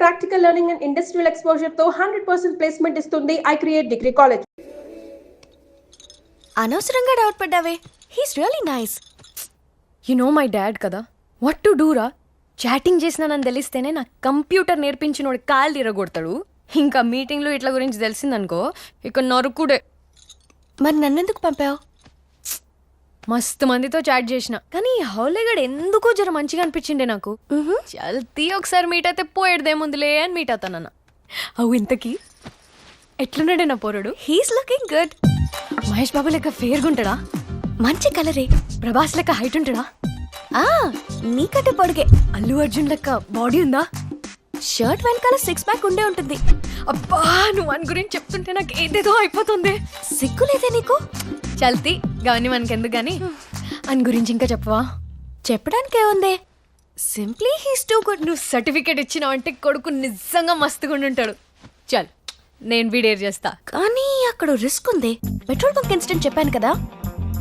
Practical learning and industrial exposure తో 100% placement ఇస్తుంది I create degree college. అనవసరంగా doubt పడ్డావే. He's really nice. You know my dad కదా, what to do రా? Chatting చేసినానని తెలిస్తేనే నాకు కంప్యూటర్ నేర్పించినోడు కాళ్ళు తిరగొడతాడు. ఇంకా మీటింగ్లో ఇట్లా గురించి తెలిసిందనుకో ఇక నరుకుడే. మరి నన్నెందుకు పంపావు? మస్తు మందితో చాట్ చేసిన, కానీ ఈ హౌలేగాడు ఎందుకో జర మంచిగా అనిపించిండే నాకు. చల్తీ ఒకసారి మీట్ అయితే పోయేదేముందిలే అని మీట్ అవుతానన్న. అవు ఇంతకీ ఎట్లున్నాడే నా పోరడు? He's looking good. Mahesh Babu లెక్క ఫేర్గా ఉంటాడా? మంచి కలరే. ప్రభాస్ లెక్క హైట్ ఉంటాడా? నీకంటే పొడిగే. అల్లు అర్జున్ లెక్క బాడీ ఉందా? షర్ట్ వెనకాల 6 ప్యాక్ ఉండే ఉంటుంది. అబ్బా, నువ్వు అని గురించి చెప్తుంటే నాకు ఏదేదో అయిపోతుంది. సిగ్గులేదే నీకు? చల్తీ గాని మనకెందుకు గాని అని గురించి ఇంకా చెప్పవా? చెప్పడానికే ఉందే. Simply he's too good. నువ్వు సర్టిఫికేట్ ఇచ్చినావంటే కొడుకు నిజంగా మస్తుగా ఉంటాడు. చల్, నేను వీడేర్ చేస్తా. కానీ అక్కడ రిస్క్ ఉంది. పెట్రోల్ బంక్ ఇన్సిడెంట్ చెప్పాను కదా,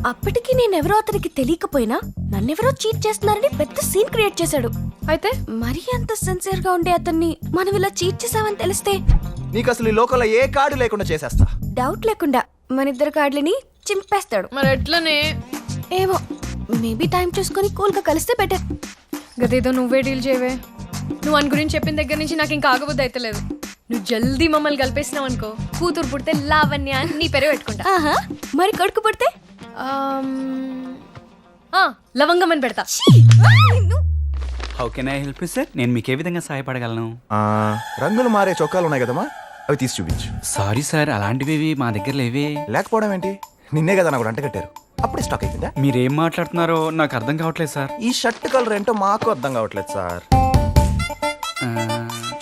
అప్పటికి నేనెవరో అతనికి తెలియకపోయినా నన్నెవరో చీట్ చేస్తున్నారని పెద్ద సీన్ క్రియేట్ చేశాడు. అయితే మరీ అంత సిన్సియర్ గా ఉండే అతన్ని మనం ఇలా చీట్ చేసామని తెలిస్తే నీకు అసలు ఈ లోకల్లో ఏ కార్డు లేకుండా చేసేస్తా. డౌట్ లేకుండా మన ఇద్దరు కార్డులని చింపేస్తాడు. మరి ఎట్లనే ఏమో, మేబీ టైం చూసుకొని కూల్ గా కలిస్తే బెటర్. గదేదో నువ్వే డీల్ చేయవే. నువ్వు అని గురించి చెప్పిన దగ్గర నుంచి నాకు ఇంకా ఆగబుద్ధి అయితే లేదు. నువ్వు జల్దీ మమ్మల్ని కలిపేసినావు అనుకో, కూతురు పుడితే లావణ్య నీ పేరు పెట్టుకుంటా. మరి కొడుకు పుడితే లవంగం అని పెడతా. How can I help you sir? నేను మీకు ఏ విధంగా సహాయపడగలను? రంగులు మారే చొక్కాలు ఉన్నాయి కదమ్మా, అవి తీసి చూపించు. సారీ సార్, అలాంటివి మా దగ్గర లేవే. లేకపోవడం ఏంటి? నిన్నే కదా నాకు అంట కట్టారు, అప్పుడే స్టాక్ అయిపోయిందా? మీరేం మాట్లాడుతున్నారో నాకు అర్థం కావట్లేదు సార్. ఈ షర్ట్ కలర్ ఏంటో మాకు అర్థం కావట్లేదు సార్.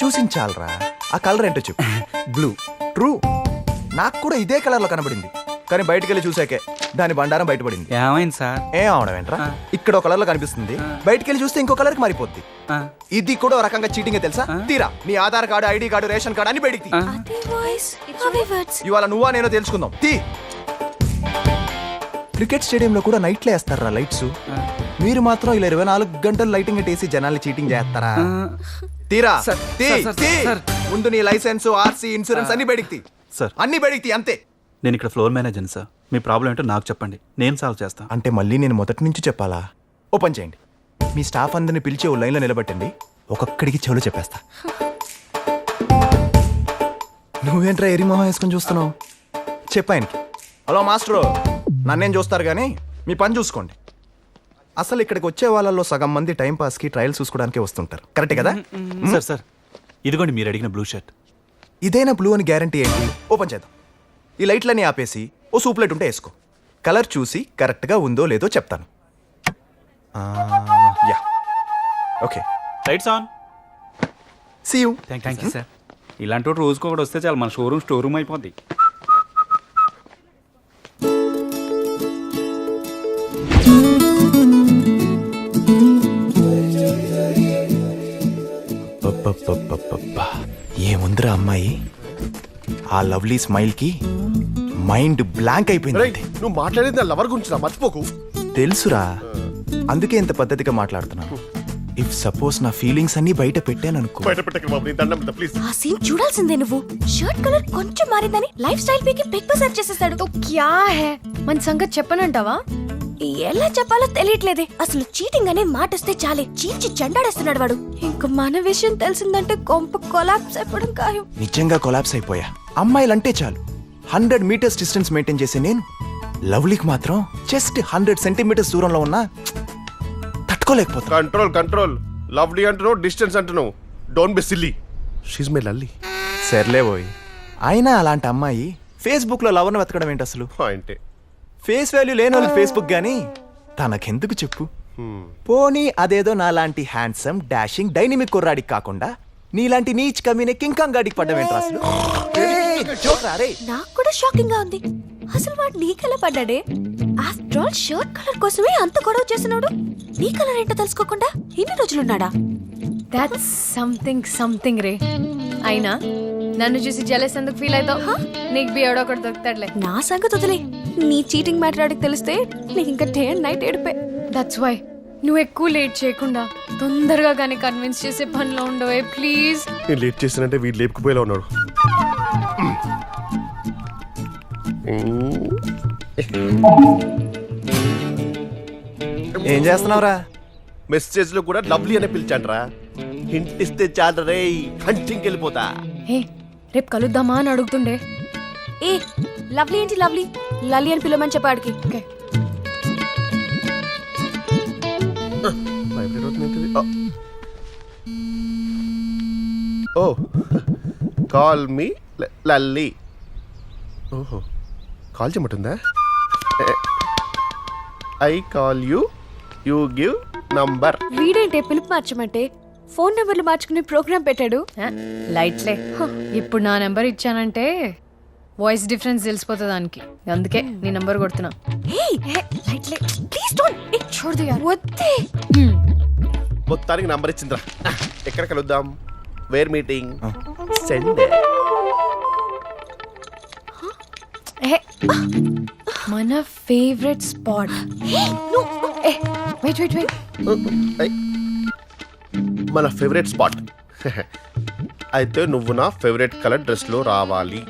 చూసించాలరా, ఆ కలర్ ఏంటో చెప్పు. బ్లూ. ట్రూ, నాకు కూడా ఇదే కలర్ లో కనబడింది, కానీ బయటికి వెళ్ళి చూసాకే దాని బండారం బయటపడింది. ఏమైంది సార్? ఏం అవడం ఏంట్రా, ఇక్కడ ఒక కలర్ లో కనిపిస్తుంది, బయటికి వెళ్ళి చూస్తే ఇంకో కలర్ కి మారిపోద్ది. ఇది కూడా ఒక రకంగా చీటింగ్ తెలుసా? తీరా నీ Aadhaar card, ID card, ration card అన్ని బయటికి. ఇవాళ నువ్వా నేనో తెలుసుకుందాం. తీ. క్రికెట్ స్టేడియంలో కూడా నైట్లో వేస్తారా లైట్స్, మీరు మాత్రం ఇలా 24 గంటలు లైటింగ్ వేసి జనాల్ని చీటింగ్ చేస్తారా? తీరా. ముందు నీ లైసెన్స్, ఆర్సీ, ఇన్సూరెన్స్ అన్ని బయటికి తీ. సార్, అన్ని బయటికి తీ, అంతే. నేను ఇక్కడ ఫ్లోర్ మేనేజర్ సార్. మీ ప్రాబ్లం ఏంటో నాకు చెప్పండి, నేను సాల్వ్ చేస్తాను. అంటే మళ్ళీ నేను మొదటి నుంచి చెప్పాలా? ఓపెన్ చేయండి, మీ స్టాఫ్ అందరిని పిలిచి ఓ లైన్లో నిలబెట్టండి, ఒక్కొక్కడికి చెవులు చెప్పేస్తా. నువ్వేంట్రా ఎరి మొహం వేసుకొని చూస్తున్నావు? చెప్పాయనికి. హలో మాస్టరు, నన్నేం చూస్తారు కానీ మీ పని చూసుకోండి. అసలు ఇక్కడికి వచ్చే వాళ్ళలో సగం మంది టైంపాస్కి ట్రయల్ చూసుకోవడానికే వస్తుంటారు, కరెక్ట్ కదా? సార్ సార్, ఇదిగోండి మీరు అడిగిన బ్లూ షర్ట్. ఇదేనా బ్లూ అని గ్యారంటీ ఏంటి? ఓపెన్ చేద్దాం. ఈ లైట్లన్నీ ఆపేసి ఓ సూప్ లైట్ ఉంటే వేసుకో, కలర్ చూసి కరెక్ట్గా ఉందో లేదో చెప్తాను. Yeah, okay. Lights on. See you. Thank you sir. ఇలాంటి రోజుకి ఒకటి వస్తే చాలు, మన షోరూమ్ స్టోర్ రూమ్ అయిపోద్ది. ఏముందిరా అమ్మాయి, ఆ లవ్లీ స్మైల్ కి మైండ్ బ్లాంక్ అయిపోయింది. నువ్వు మాట్లాడేది నా లవర్ గురించి మర్చిపోకు. తెలుసురా, అందుకే ఇంత పద్ధతిగా మాట్లాడుతున్నాను. ఇఫ్ సపోజ్ నా ఫీలింగ్స్ అన్ని బయట పెట్టాను అనుకో. బయట పెట్టకు బాబు, నీ దండం పెడతా ప్లీజ్. ఆ సీన్ చూడాల్సిందే నువ్వు. షర్ట్ కలర్ కొంచెం మారిందని లైఫ్ స్టైల్ పీకి పిక్ సెర్చ్ చేసేసాడు. తో క్యా హై, మన సంగతి చెప్పనంటావా? ఎలా చెప్పాలో తెలియట్లేదే. అసలు చీటింగ్ అనే మాట వస్తే చాలే చీల్చి చెండాడేస్తున్నాడు వాడు. ఇంకా మన విషయం తెలిసిందంటే కొంప కొలాప్స్ అయిపోవడం ఖాయం. నిజంగా కొలాప్స్ అయిపోయా. అమ్మాయిలంటే చాలు 100 మీటర్స్ డిస్టెన్స్ మెయింటైన్ చేసే నేను లవ్లీకి మాత్రం జస్ట్ 100 సెంటీమీటర్స్ దూరంలో ఉన్నా తట్టుకోలేకపోతా. Control control. లవ్లీ అంటున్నావు, డిస్టెన్స్ అంటున్నావు. Don't be silly. She's my Lalli. సర్లే పోయి. అయినా అలాంటి అమ్మాయి ఫేస్బుక్ లో లవర్ను వెతకడం ఏంటి అసలు? అంటే ఫేస్ వాల్యూ లేని వాళ్ళకి ఫేస్బుక్ గానీ తనకెందుకు చెప్పు? పోనీ అదేదో నాలాంటి హ్యాండ్సమ్ డాషింగ్ డైనమిక్ కుర్రాడికి కాకుండా నీలాంటి నీచ్ కమీనే కింకాంగ్ గాడికి పడ్డమేంట్రా అసలు? నాకు కూడా షాకింగ్ గా ఉంది. అసలు వాడు నీకెలా పడ్డాడే? ఆఫ్టర్ ఆల్ షర్ట్ కలర్ కోసమే అంత గొడవ చేసినాడు. నీ కలర్ ఏంటో తెలుసుకోకుండా ఇన్ని రోజులున్నాడా? దాట్స్ సంథింగ్ రే. అయినా నన్ను చూసి జెలస్ ఎందుకు ఫీల్ అవుతావు? నీకు బి ఎవడో ఒకటి దొరుకుతాడులే. నా సంగతి వదిలే. నీ చీటింగ్ మ్యాటర్ ఆడికి తెలిస్తే నీకు ఇంకా డే అండ్ నైట్ ఏడిపే. దట్స్ వై నువ్వు ఎక్కువ లేట్ చేయకుండా తొందరగా కానీ కన్విన్స్ చేసే పనిలో ఉండవే ప్లీజ్. నేను లేట్ చేశానంటే వీడు లేపుకుపోయేలా ఉన్నాడు. ఏం చేస్తున్నావురా? మెసేజ్ లో కూడా లవ్లీ అనే పిలిచాండ్రా. హింట్ ఇస్తే చాలు రే, హంటింగ్ వెళ్ళిపోతా. హే రేపు కలుద్దామా అని అడుగుతుండే. ఏ లవ్లీ ఏంటి లవ్లీ, లలి అని పిలవమని చెప్పాడికి. ఓకే వైబ్రేట్ అవుతుంది. Oh call me Lalli. ఓహో కాల్ చేయమంటుందా? I call you, you give number. వీడేంటే పిలుపు మార్చమంటే ఫోన్ నెంబర్లు మార్చుకునే ప్రోగ్రామ్ పెట్టాడు. లైట్లే. ఇప్పుడు నా నెంబర్ ఇచ్చానంటే వాయిస్ డిఫరెన్స్ తెలిసిపోతుంది దానికి. అందుకే నీ నెంబర్ కొడుతున్నా. లైట్లే ప్లీజ్ డోంట్. చూడదు యార్. వద్దే. మొత్తానికి నంబర్ ఇచ్చిందిరా. ఎక్కడ కలుద్దాం? Where meeting? సెండ్. మన favourite spot. Wait wait wait. మన ఫేవరెట్ స్పాట్. అయితే నువ్వు నా ఫేవరెట్ కలర్ డ్రెస్ లో రావాలి.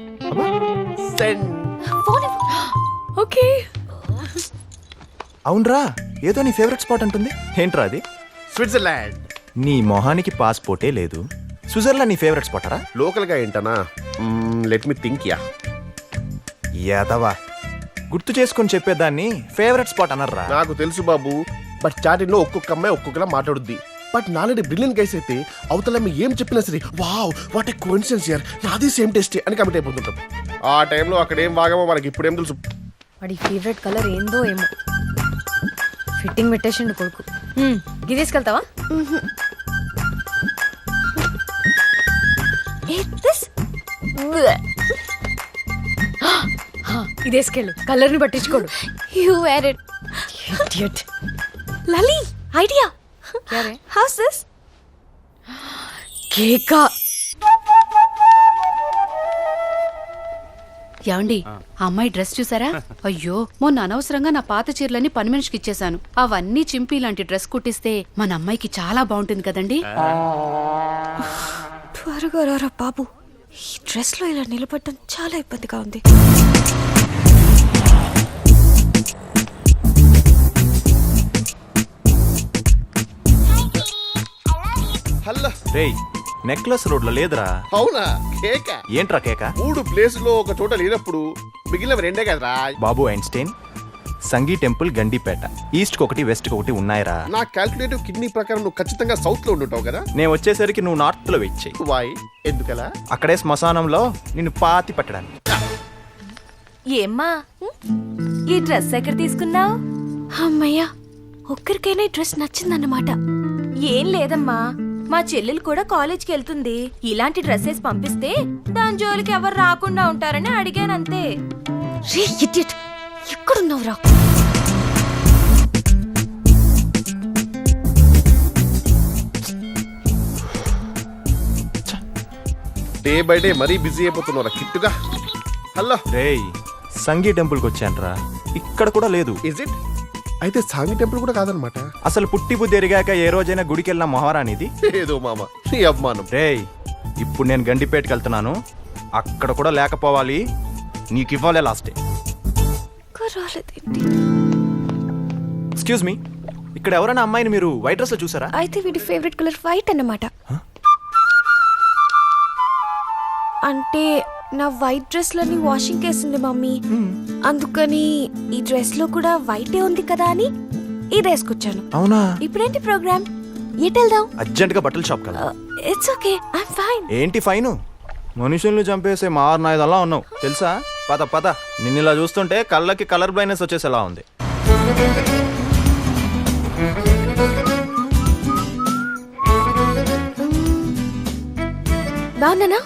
సెండ్. ఓకే. అవునరా, ఏదో నీ ఫేవరెట్ స్పాట్ అంటుంది. ఏంట్రా అది? స్విట్జర్లాండ్. నీ మొహానికి పాస్పోర్టే లేదు, స్విట్జర్లాండ్ నీ ఫేవరెట్ స్పాటరా? లోకల్ గా ఏంటనా? Let me think. యాదవా, గుర్తు చేసుకొని చెప్పేదాన్ని ఫేవరెట్ స్పాట్ అనర్రా. నాకు తెలుసు బాబు, బట్ చాటింగ్ లో ఒక్కొక్క అమ్మాయి ఒక్కొక్కలా మాట్లాడుద్ది. బట్ నాలుగు బ్రిలియన్ గైస్ అయితే అవతల మీ ఏం చెప్పినా సరే wow what a coincidence here, నాది సేమ్ టేస్ట్ అని కమిట్ అయిపోతుంటాం. ఆ టైంలో అక్కడ ఏం వాగామో మనకి ఇప్పుడు ఏం తెలుసు. వాడి ఫేవరెట్ కలర్ ఏందో ఏమో. ఫిట్టింగ్ పెట్టేసిండు కొడుకు. ఇది తీసుకెళ్తావా? ఇది వేసుకెళ్ళు, కలర్ ని పట్టించుకోడు. You wear it. Idiot. Lalli idea. How's this? కేకా. ఏమండి, ఆ అమ్మాయి డ్రెస్ చూసారా? అయ్యో, మొన్న అనవసరంగా నా పాత చీరలన్నీ పని మనిషికి ఇచ్చేసాను. అవన్నీ చింపి లాంటి డ్రెస్ కుట్టిస్తే మన అమ్మాయికి చాలా బాగుంటుంది కదండి. త్వరగా రారా బాబు, ఈ డ్రెస్ లో ఇలా నిలబడటం చాలా ఇబ్బందిగా ఉంది. హలో. రేయ్, నెక్లెస్ రోడ్ లో లేదురా. అవునా? కేక ఏంట్రా కేక? 3 ప్లేస్ లో ఒక చోట లేనప్పుడు మిగిలిన 2 కదరా. బాబు ఐన్స్టైన్, సంగీ టెంపుల్, గండిపేట. ఈస్ట్ కి ఒకటి, వెస్ట్ కి ఒకటి ఉన్నాయిరా. నా క్యాల్కులేటివ్ కిడ్నీ ప్రకారం నువ్వు ఖచ్చితంగా సౌత్ లో ఉండుంటావు కదా. నేను వచ్చేసరికి నువ్వు నార్త్ లో వెయిట్ చెయ్యి. వాయ్ ఎందుకలా? అక్కడే శ్మశానంలో నిన్ను పాతి పట్టడానికి. ఏమ్మా ఈ డ్రెస్ ఎక్కడ తీసుకున్నావు? అమ్మయ్యా, ఒక్కరికైనా ఈ డ్రెస్ నచ్చిందన్నమాట. ఏం లేదమ్మా, మా చెల్లెలు కూడా కాలేజ్కి వెళ్తుంది. ఇలాంటి డ్రెస్సెస్ పంపిస్తే దాని జోలికి ఎవరు రాకుండా ఉంటారని అడిగానంతే. రే ఇడియట్, ఎక్కడున్నావురా? డే బై డే మరీ బిజీ అయిపోతున్నారా కిట్టుగా. హలో. రేయ్, సంగీ టెంపుల్ కి వచ్చానురా, ఇక్కడ కూడా లేదు. Is it? అయితే సాంగి టెంపుల్ కూడా కాదనమాట. అసలు పుట్టి బుద్ధి ఎరిగాక ఏ రోజైనా గుడికి వెళ్ళిన మొహరానిది? ఏదో మామ నీ అభిమానం. రేయ్, ఇప్పుడు నేను గండిపేటకి వెళ్తున్నాను, అక్కడ కూడా లేకపోవాలి. నీకు ఇవ్వాలే లాస్ట్ డే. ఎక్స్క్యూజ్ మీ, ఇక్కడ ఎవరైనా అమ్మాయిని మీరు వైట్ డ్రెస్ లో చూసారా? అయితే వీడి ఫేవరెట్ కలర్ వైట్ అన్నమాట. అంటే నా వైట్ డ్రెస్ లని వాషింగ్ కేసింది మమ్మీ, అందుకని ఈ డ్రెస్ లో కూడా వైటే ఉంది కదా అని ఇది వేసుకొచ్చాను. అవునా? ఇప్పుడేంటి ప్రోగ్రామ్? ఎటు వెళ్దాం? అర్జెంట్ గా బట్టల షాప్ కదా. It's okay, I'm fine. ఏంటి ఫైను? మనుషుల్ని చంపేసే మారనాయుధల్లా ఉన్నావు తెలుసా? పద పద, నిన్ను ఇలా చూస్తుంటే కళ్ళకి కలర్ బ్లైండ్నెస్ వచ్చేసేలా ఉంది. బాగున్నానా?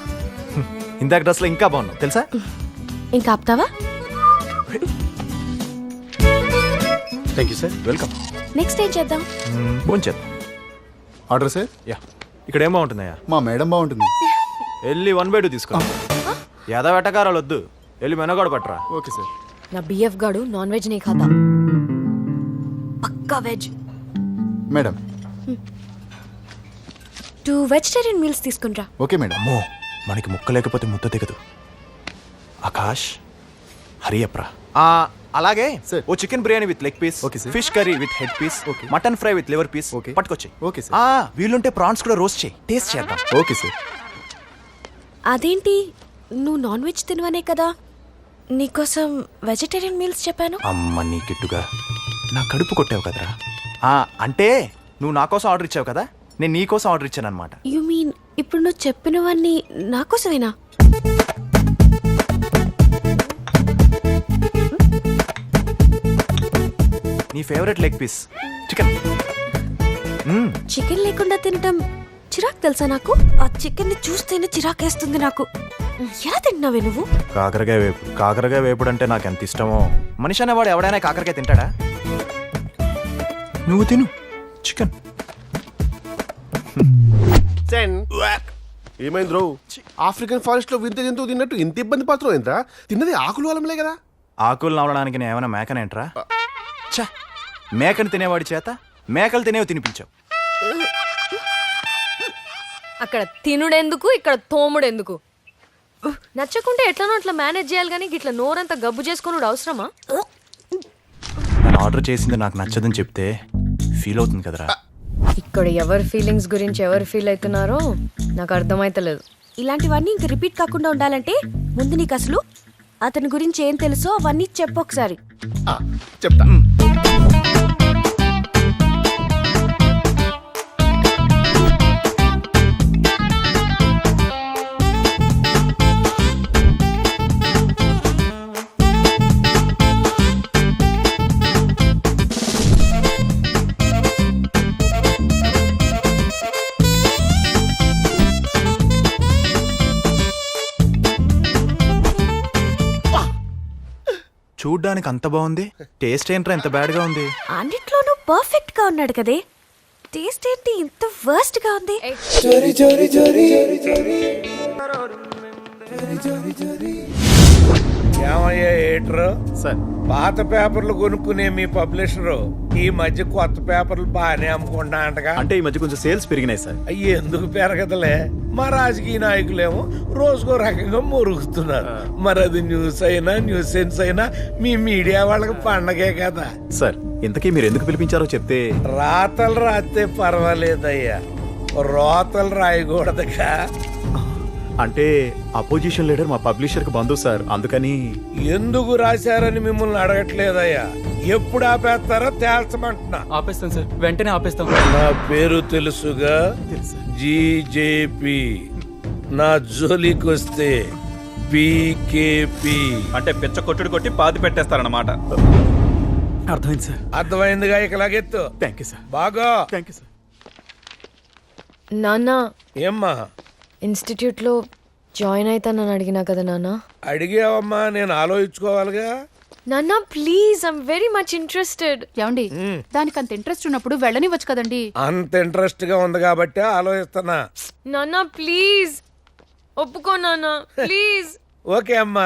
ఇందాక డ్రెస్ లో ఇంకా బాగున్నావు తెలుసా? ఇంకా ఆపుతావా? Thank you sir. Welcome. Next ఏం చేద్దాం? భోంచేద్దాం. Order sir. యా, ఇక్కడ ఏం బాగుంటుందయ్యా? మా మేడం బాగుంటుంది. వెళ్ళి 1/2 తీసుకో. యాదవ వెటకారాలు వద్దు, వెళ్ళి మెనగాడు పట్టరా. Okay sir. నా బిఎఫ్ గాడు నాన్ వెజ్ నీ ఖాతా, పక్కా వెజ్. మేడం 2 వెజిటేరియన్ మీల్స్ తీసుకునిరా. Okay madam. అమ్మో మనకి ముక్క లేకపోతే ముద్ద దిగదు. ఆకాష్ హరియప్రా. అలాగే సార్. ఓ chicken biryani with leg piece, okay sir. Fish curry with head piece, okay. Mutton fry with liver piece okay. పట్టుకొచ్చాయి. Okay sir. వీలుంటే ప్రాన్స్ కూడా రోస్ట్ చేయి, టేస్ట్ చేద్దాం. Okay sir. అదేంటి నువ్వు నాన్ వెజ్ తినవనే కదా నీకోసం వెజిటేరియన్ మీల్స్ చెప్పాను. అమ్మ నీ గిట్టుగా నా కడుపు కొట్టావు కదరా. అంటే నువ్వు నా కోసం ఆర్డర్ ఇచ్చావు కదా, నేను నీ కోసం ఆర్డర్ ఇచ్చాను అనమాట. యు మీన్ ఇప్పుడు నువ్వు చెప్పినవన్నీ నా కోసమేనా? నీ favourite leg piece chicken. Chicken లేకుండా తినటం చిరాకు తెలుసా నాకు. ఆ చికెన్ ని చూస్తేనే చిరాకేస్తుంది నాకు. ఎలా తింటున్నావే నువ్వు? కాకరకాయ వేపు. కాకరకాయ వేపుడు అంటే నాకు ఎంత ఇష్టమో. మనిషి అనేవాడు ఎవడైనా కాకరకాయ తింటాడా? నువ్వు తిను చికెన్. ఏమైంది రో? ఆఫ్రికన్ ఫారెస్ట్ లో వింత జంతువు తిన్నట్టు ఇంత ఇబ్బంది పడుతున్నావు ఏంట్రా? తిన్నది ఆకులు వలంలే కదా. ఆకులు నవలడానికి నేను ఏమైనా మేకనేంట్రా? ఛ, మేకను తినేవాడి చేత మేకలు తినేవి తినిపించావు. అక్కడ తినుడెందుకు, ఇక్కడ తోముడెందుకు? నచ్చకుంటే ఎట్లనో అట్లా మేనేజ్ చేయాలి కానీ ఇట్లా నోరంతా గబ్బు చేసుకొని అవసరమా? నన్ను ఆర్డర్ చేసింది నాకు నచ్చదని చెప్తే ఫీల్ అవుతుంది కదరా. ఇక్కడ ఎవరి ఫీలింగ్స్ గురించి ఎవరు ఫీల్ అవుతున్నారో నాకు అర్థమైతలేదు. ఇలాంటివన్నీ ఇంక రిపీట్ కాకుండా ఉండాలంటే ముందు నీకు అసలు అతని గురించి ఏం తెలుసో అవన్నీ చెప్పు ఒకసారి. చెప్తా. చూడ్డానికి అంత బాగుంది, టేస్ట్ ఏంట్రా ఎంత బ్యాడ్ గా ఉంది? అన్నిట్లోనూ పర్ఫెక్ట్ గా ఉన్నాడు కదే, టేస్ట్ ఏంటి ఇంత వర్స్ట్ గా ఉంది? ఏమయ్యా ఏట్రు సార్. పాత పేపర్లు కొనుక్కునే మీ పబ్లిషరు ఈ మధ్య కొత్త పేపర్లు బాగానే అమ్ముకుంటా అంటగా. అంటే ఈ మధ్య కొంచెం సేల్స్ పెరిగినాయి సార్. అయ్యి ఎందుకు పెరగదులే, మా రాజకీయ నాయకులేమో రోజుకో రకంగా మురుగుతున్నారు. మరి అది న్యూస్ అయినా న్యూస్ సెన్స్ అయినా మీ మీడియా వాళ్ళకి పండగే కదా. సార్ ఇంతకీ మీరు ఎందుకు పిలిపించారో చెప్తే. రాతలు రాస్తే పర్వాలేదయ్యా, రోతలు రాయకూడదుగా. అంటే అపోజిషన్ లీడర్ మా పబ్లిషర్ కి బంధువు సార్, అందుకని. ఎందుకు రాశారని మిమ్మల్ని అడగట్లేదయ్యా, ఎప్పుడు ఆపేస్తారో తేల్చమంటున్నా. ఆపేస్తాం సార్, వెంటనే ఆపేస్తాం. నా పేరు తెలుసుగా, జీజేపీ. నా జోలికొస్తే పీకేపీ. అంటే పిచ్చ కొట్టుడు కొట్టి పాతి పెట్టేస్తారన్నమాట. అర్థమైంది సార్. అర్థమైందిగా, ఇక లాగెత్తు. Thank you sir. బాగా. Thank you sir. నాన్న, ఏమ్మా ఇన్స్టిట్యూట్లో జాయిన్ అవుతానని అడిగినా కదా నాన్న. అడిగావమ్మా, నేను ఆలోచించుకోవాలిగా. నాన్న please, I'm very much interested. ఏమండి, దానికి అంత ఇంట్రెస్ట్ ఉన్నప్పుడు వెళ్ళనివ్వచ్చు కదండి. అంత ఇంట్రెస్ట్ గా ఉంది కాబట్టి ఆలోచిస్తున్నా. నాన్న ప్లీజ్ ఒప్పుకో నాన్న ప్లీజ్. ఓకే అమ్మా.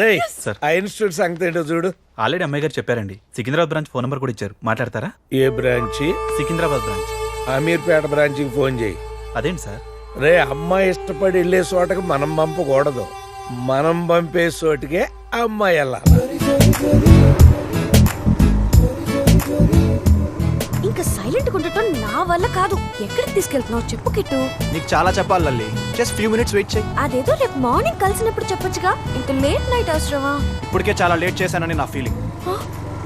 రేయ్, సార్. ఆ ఇన్స్టిట్యూట్ సంగతి ఏంటో చూడు. ఆల్రెడీ అమ్మాయి గారు చెప్పారండి, సికింద్రాబాద్ బ్రాంచ్ ఫోన్ నెంబర్ కూడా ఇచ్చారు, మాట్లాడతారా? ఏ బ్రాంచి? సికింద్రాబాద్ బ్రాంచ్. అమీర్పేట బ్రాంచ్కి ఫోన్ చేయి. అదేంటి సార్? రే, అమ్మాయి ఇష్టపడి వెళ్ళే చోటకి మనం పంపకూడదు, మనం పంపే చోటికే అమ్మాయి వెళ్ళాలి. ఇంకా సైలెంట్ ఉండటం నా వల్ల కాదు. ఎక్కడికి తీసుకెళ్తున్నావు చెప్పు కిట్టు. నీకు చాలా చెప్పాలి Lalli, just few minutes wait చేయి. అదేదో రేపు మార్నింగ్ కలిసినప్పుడు చెప్పొచ్చుగా, ఇంత లేట్ నైట్ అవసరమా? ఇప్పటికే చాలా లేట్ చేశానని నా ఫీలింగ్.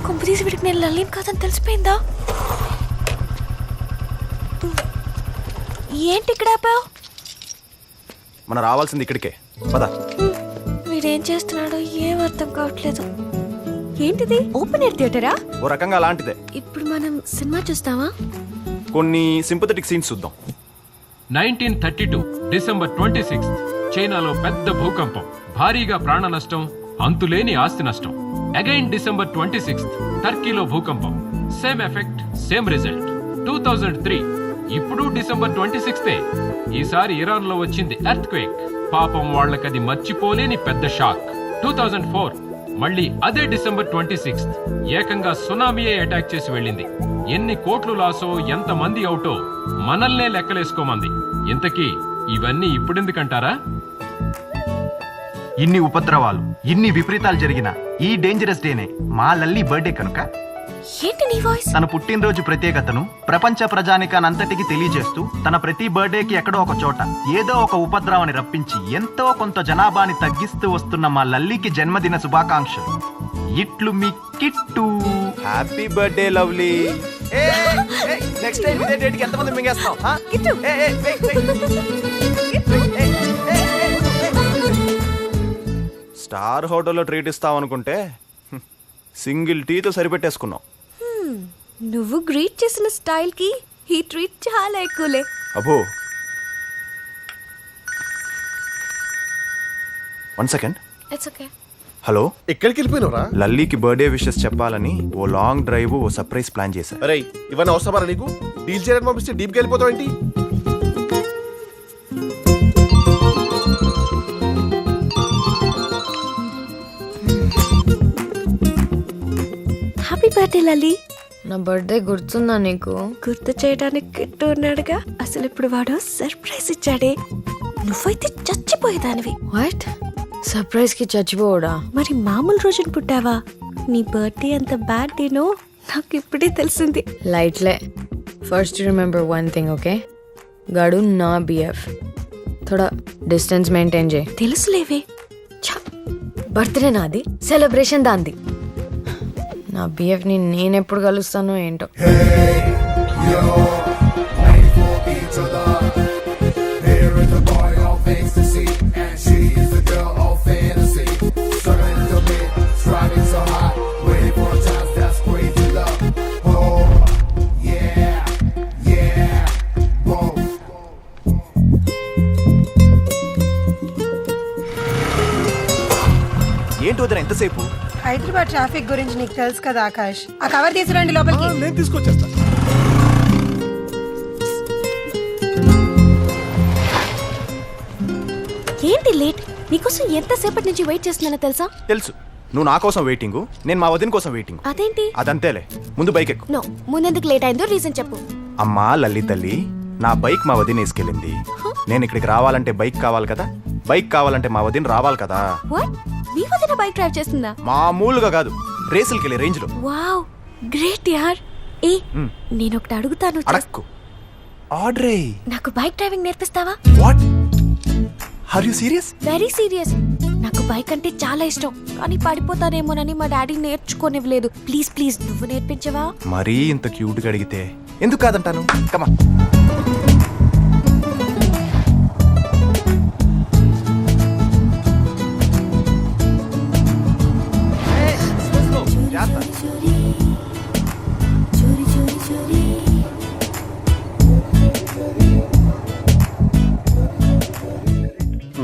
కొంపదీసి వీడికి నేను లల్లేం కాదని తెలిసిపోయిందా? ఏంటి ఇక్కడ ఆపావు? మనం రావాల్సింది ఇక్కడికే, పద. వీడేం చేస్తున్నాడో ఏం అర్థం కావట్లేదు. ఏంటిది, ఓపెన్ ఎయిర్ థియేటరా? ఓ రకంగా అలాంటిదే. ఇప్పుడు మనం సినిమా చూస్తావా? కొన్ని సింపథెటిక్ సీన్స్ చూద్దాం. 1932 డిసెంబర్ 26 చైనాలో పెద్ద భూకంపం, భారీగా ప్రాణ నష్టం, అంతులేని ఆస్తి నష్టం. అగైన్ డిసెంబర్ 26 టర్కీలో భూకంపం, సేమ్ ఎఫెక్ట్ సేమ్ రిజల్ట్. 2003 ఇప్పుడు డిసెంబర్ 26 ఈసారి ఇరాన్ లో వచ్చింది ఎర్త్ క్వేక్. పాపం వాళ్ళకది మర్చిపోలేని పెద్ద షాక్. 2004 మళ్ళీ అదే డిసెంబర్ 26 ఏకంగా సునామీయే అటాక్ చేసి వెళ్ళింది. ఎన్ని కోట్లు లాసో, ఎంత మంది అవుటో మనల్నే లెక్కలేసుకోమంది. ఇంతకీ ఇవన్నీ ఇప్పుడెందుకంటారా? ఇన్ని ఉపద్రవాలు, ఇన్ని విపరీతాలు జరిగిన ఈ డేంజరస్ డేనే మా లల్లి బర్త్డే కనుక ఏంటి నీ వాయిస్? తన పుట్టినరోజు ప్రత్యేకతను ప్రపంచ ప్రజానికానంతటికి తెలియజేస్తూ తన ప్రతి బర్త్డేకి ఎక్కడో ఒక చోట ఏదో ఒక ఉపద్రవాన్ని రప్పించి ఎంతో కొంత జనాభాని తగ్గిస్తూ వస్తున్న మా లల్లికి జన్మదిన శుభాకాంక్షలు. ఇట్లు మీ Kittu. Happy birthday lovely. Next time ఇదే డేట్ కి ఎంతమంది మింగేస్తాం? స్టార్ హోటల్లో ట్రీట్ ఇస్తాం అనుకుంటే సింగిల్ టీతో సరిపెట్టేసుకున్నాం. నువ్వు గ్రీట్ చేసిన స్టైల్ కి ఈ ట్రీట్ చాలా ఎక్కువలే. అబ్బో, 1 సెకండ్. It's okay. హలో, ఎక్కడికి వెళ్ళిపోయినవరా? లల్లీకి బర్త్డే విషెస్ చెప్పాలని ఓ లాంగ్ డ్రైవ్, ఓ సర్ప్రైజ్ ప్లాన్ చేశా. అరే ఇవన్నీ అవసరమా నీకు? డీల్ చేయడానికి పంపిస్తే డీప్కి వెళ్ళిపోతావు ఏంటి? Happy birthday Lalli. నా బర్త్డే గుర్తుందా నీకు? గుర్తు చేయడానికి కిట్టు ఉన్నాడుగా. అసలు ఇప్పుడు వాడు సర్ప్రైజ్ ఇచ్చాడే, నువ్వైతే చచ్చిపోయేదానివి. వాట్? సర్ప్రైజ్ కి చచ్చిపోవడా? మరి మామూలు రోజున పుట్టావా? నీ బర్త్డే అంత బ్యాడ్ డేనో నాకు ఇప్పుడే తెలిసింది. లైట్లే. First remember one thing, okay? గడు నా బిఎఫ్. థోడా డిస్టెన్స్ మెయింటైన్ చేయి. తెలుసులేవే. బర్త్డే నాది, సెలబ్రేషన్ దాంది. నా బిఎఫ్ ని నేనెప్పుడు కలుస్తానో ఏంటో. ఏంటి వదిన ఎంతసేపు? హైదరాబాద్ ట్రాఫిక్ గురించి నీకు తెలుసు కదా ఆకాష్. ఆ కవర్ తీసుకురండి లోపలికి. నేను తీసుకొచ్చేస్తా. ఏంటి లేట్? నీకోసం ఎంతసేపటి నుంచి వెయిట్ చేస్తున్నానో తెలుసా? తెలుసు, నువ్వు నా కోసం వెయిటింగ్, నేను మా వదిన కోసం వెయిటింగ్. అదేంటి? అదంతేలే, ముందు బైక్ ఎక్కు. నో, ముందెందుకు లేట్ అయిందో రీజన్ చెప్పు. అమ్మా లల్లి తల్లి, నా బైక్ మా వదిన వేసుకెళ్ళింది. నేను ఇక్కడికి రావాలంటే బైక్ కావాలి కదా, బైక్ కావాలంటే మా వదిన రావాలి కదా. వాట్? మీ వదిన బైక్ డ్రైవ్ చేస్తుందా? మామూలుగా కాదు, రేసులకి వెళ్ళే రేంజ్ లో. వావ్, గ్రేట్ యార్. ఏ, నేను ఒకటి అడుగుతాను. అడక్కు. ఆర్డరే. నాకు బైక్ డ్రైవింగ్ నేర్పిస్తావా? What? Are you serious? Very serious. నాకు బైక్ అంటే చాలా ఇష్టం, కానీ పడిపోతానేమోనని మా డాడీ నేర్చుకోనివ్వలేదు. ప్లీజ్ ప్లీజ్ నువ్వు నేర్పించవా? మరీ ఇంత క్యూట్ గా అడిగితే ఎందుకు కాదంటాను. కమా.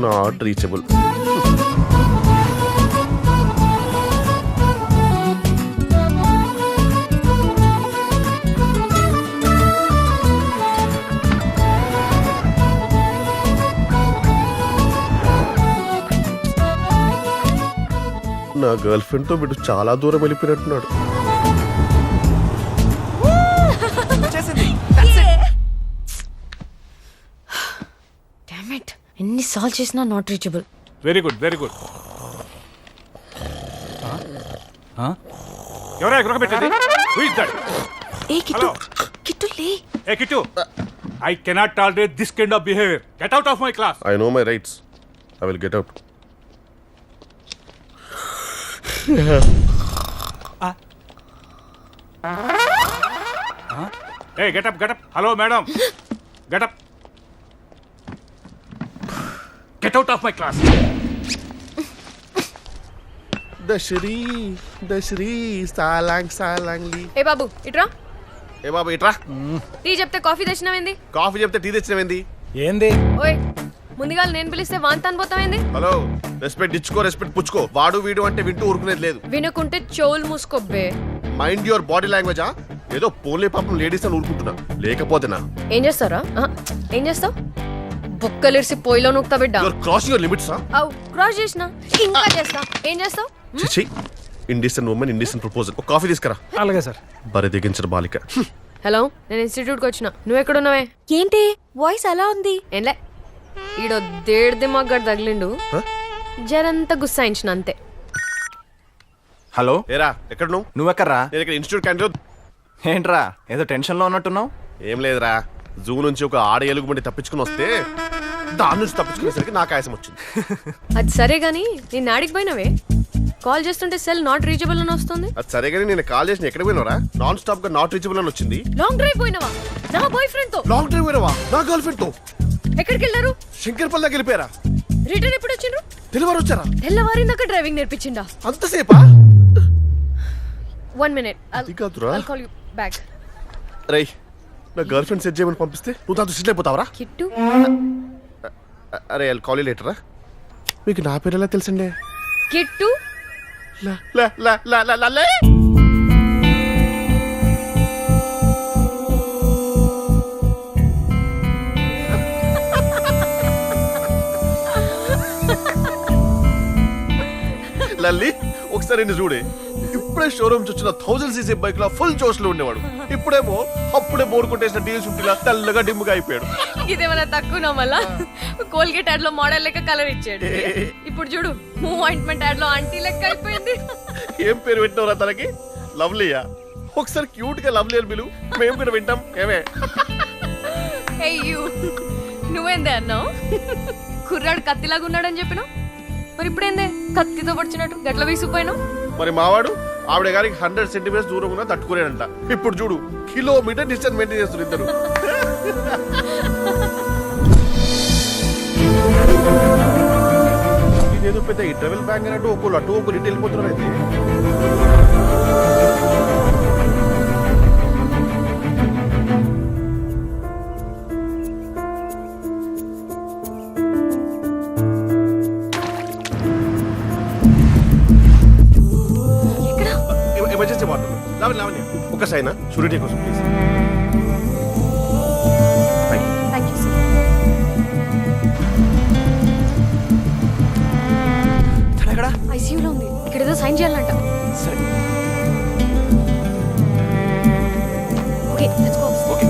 Not reachable. నా గర్ల్ ఫ్రెండ్ తో వీడు చాలా దూరం వెళ్ళిపోయినట్టున్నాడు. డామ్ ఇట్, ఎన్ని సాల్వ్ చేసినా not reachable. Very good, very good. ఎవరా ఎక్కడ పెట్టింది? Who is that? ఏ కిట్టు, కిట్టు లే. ఏ Kittu, I cannot tolerate this kind of behaviour. Get out of my class. I know my rights. I will get out. Hey, get up, get up. Hello, madam. Get up. Get out of my class. దశరీ దశరీ సాలాంగ్ సాలాంగ్లీ. ఏ బాబు ఇట్రా. ఏ బాబు ఇట్రా. Tea చెప్తే coffee తెచ్చినావేంది? Coffee చెప్తే tea తెచ్చినవేంది? ఏంది? ఓయ్, ముందుగా నేను పిలిస్తే వాంతాన్ పోతావేంది? హలో, రెస్పెక్ట్ ఇచ్చుకో, రెస్పెక్ట్ పుచ్చుకో. వాడు వీడు అంటే వింటూ ఊరుకునేది లేదు. వినుకుంటే చెవులు మూసుకోబ్బే. మైండ్ యువర్ బాడీ లాంగ్వేజా. ఏదో పోలే పాపం లేడీస్ అని ఊరుకుంటున్నా, లేకపోతేనా? ఏం చేస్తారా? ఏం చేస్తావు? బొక్కలిరిసి పొయ్యిలో నూకుతా బిడ్డ. Your crossing your limits. అవు క్రాస్ చేసిన ఇంకా చేస్తా. ఏం చేస్తావు? చిచి ఇండిసన్ ఉమెన్ ఇండిసన్ ప్రపోజల్ ఒక కాఫీ తీసుకురా. అలాగే సార్. బరి దిగించిన బాలిక. హలో, నేను ఇన్స్టిట్యూట్కి వచ్చిన. నువ్వు ఎక్కడున్నావే? ఏంటి వాయిస్ అలా ఉంది? ఏంలే, ఈడో దేడిది మగ్గాడు తగిలిండు, జరంతా గుస్సాయించిన అంతే. హలో, ఏరా ఎక్కడ నువ్వెక్కడ్రా? నేను ఇక్కడ ఇన్స్టిట్యూట్ క్యాంటీన్. ఏంట్రా ఏదో టెన్షన్లో ఉన్నట్టున్నావు? ఏం లేదురా, జూ నుంచి ఒక ఆడ ఎలుగుబంటి తప్పించుకుని వస్తే దాని నుంచి తప్పించుకునేసరికి నాకు ఆయాసం వచ్చింది. అది సరే గాని నేను ఆడికి పోయినవే? కాల్ చేస్తుంటే సెల్ నాట్ రీచబుల్ అని వస్తుంది. అది సరే కానీ నేను కాల్ చేసిన ఎక్కడ పోయినవరా? నాన్ స్టాప్ గా నాట్ రీచబుల్ అని వచ్చింది. లాంగ్ డ్రైవ్ పోయినవా? నా బాయ్ ఫ్రెండ్ తో. లాంగ్ డ్రైవ్ పోయినవా? నా గర్ల్ ఫ్రెండ్ తో. ఎక్కడికి వెళ్ళారు? శంకర్పల్లి దగ్గర వెళ్ళిపోయారా? రిటర్న్ ఎప్పుడు వచ్చిండ్రు? డెలివరీ వచ్చారా? తెల్లవారిందాక driving నేర్పించిండా? అంతసేపా? 1 minute. I'll call you back. రేయ్, నా గర్ల్ ఫ్రెండ్ సెట్ చేయమని పంపిస్తే నువ్వు దాంతో సెటిల్ అయిపోతావరా? కిట్టు. అరే ఐల్ కాల్ యు లేటర్. మీకు నా పేరు ఎలా తెలుసండి? కిట్టు. లా లా లా లా లా లా లే. లల్లి ఒకసారి నిన్ను చూడే. ఇప్పుడే షోరూమ్ వచ్చిన 1000cc బైక్ లా ఫుల్ జోష్ లో ఉండేవాడు. ఇప్పుడేమో అప్పుడే బోర్ కొట్టేసిన డీఎస్50లా తెల్లగా డిమ్ముగా అయిపోయాడు. ఇదేమన్నా తక్కువ మళ్ళా? కోల్గేట్ యాడ్ లో మోడల్ లెక్క కలర్ ఇచ్చాడు. ఇప్పుడు చూడు, మూవ్ ఆయింట్మెంట్ యాడ్ లో ఆంటీ లెక్క అయిపోయింది. ఏం పేరు పెట్టినవరా తనకి? లవ్లీయా? ఒకసారి క్యూట్ గా లవ్లీ అని పిలు, మేము కూడా వింటాం. ఏమే నువ్వేందే అన్నావు? కుర్రాడు కత్తిలాగా ఉన్నాడని చెప్పినావు, మరి ఇప్పుడేందే కత్తితో పడిచినట్టు గట్ల వీసిపోయినావు? మరి మావాడు ఆవిడ గారికి 100 సెంటీమీటర్స్ దూరం ఉన్నా తట్టుకోలేడంట. ఇప్పుడు చూడు, కిలోమీటర్ డిస్టెన్స్ మెయింటైన్ చేస్తారు ఇద్దరు. ఇదేదో పెద్ద ఈ ట్రావెల్ బ్యాంక్ అన్నట్టు ఒకళ్ళు అటు ఒకళ్ళు ఇటు వెళ్ళిపోతున్నారు. అయితే ఎమర్జెన్సీ వాటర్ లావణ్య, లావణ్య ఒక సైనా షూరిటీ కోసం ప్లీజ్. ఐసీయూలో ఉంది, ఇక్కడ ఏదో సైన్ చేయాలంట. సరే ఓకే, లెట్స్ గో. ఓకే.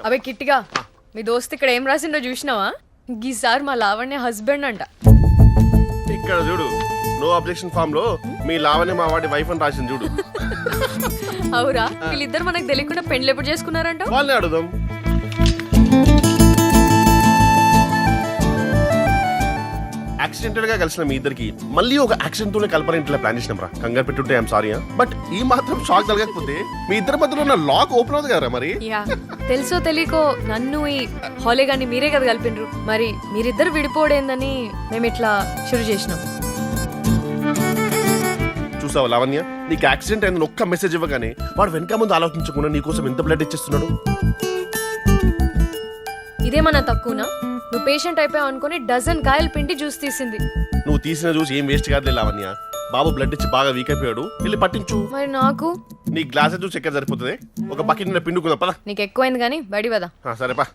అబే కిట్టిగా, మీ దోస్త్ ఇక్కడ ఏం రాసిండో చూసినావా? ఈసారి మా లావణ్య హస్బెండ్ అంట. ఇక్కడ చూడు, నో అబ్జెక్షన్ ఫామ్ లో మీ లావణ్య మా వాడి వైఫ్ అని రాసింది చూడు. అవురా? వీళ్ళిద్దరు మనకు తెలియకుండా పెండ్లు ఎప్పుడు చేసుకున్నారంట? వాళ్ళని అడుగుదాం. యాక్సిడెంటల్ గా కలిసిన మీ ఇద్దరికి మళ్ళీ ఒక యాక్సిడెంట్ తోనే కలపని ఇంట్లో ప్లాన్ చేసినాం రా. కంగారు పెట్టుంటే ఐఎమ్ సారీ. బట్ ఈ మాత్రం షాక్ కలగకపోతే మీ ఇద్దరి మధ్యలో ఉన్న లాక్ ఓపెన్ అవుతుంది కదా మరి. యా, తెలుసో తెలియకో నన్ను ఈ హాలే గాని మీరే కదా కలిపిండ్రు. మరి మీరిద్దరు విడిపోడేందని మేము ఇట్లా షురు చేసినాం. చూసావా లావణ్య, నీకు యాక్సిడెంట్ అయిందని ఒక్క మెసేజ్ ఇవ్వగానే వాడు వెనక ముందు ఆలోచించకుండా నీకోసం ఎంత బ్లడ్ ఇచ్చేస్తున్నాడు. ఇదేమన్నా తక్కువనా? నువ్వు పేషెంట్ అయిపోయావు అనుకుని డజన్ కాయలు పిండి జ్యూస్ తీసింది. నువ్వు తీసిన జ్యూస్ ఏం వేస్ట్ కాదులే లావణ్య. బాబు బ్లడ్ ఇచ్చి బాగా వీక్ అయిపోయాడు, వెళ్ళి పట్టించు. మరి నాకు నీ గ్లాస్ జ్యూస్ ఎక్కడ సరిపోతుంది? ఒక బకెట్ పిండుకుందా పదా. నీకు ఎక్కువైంది కానీ బడి వదా. సరే పా.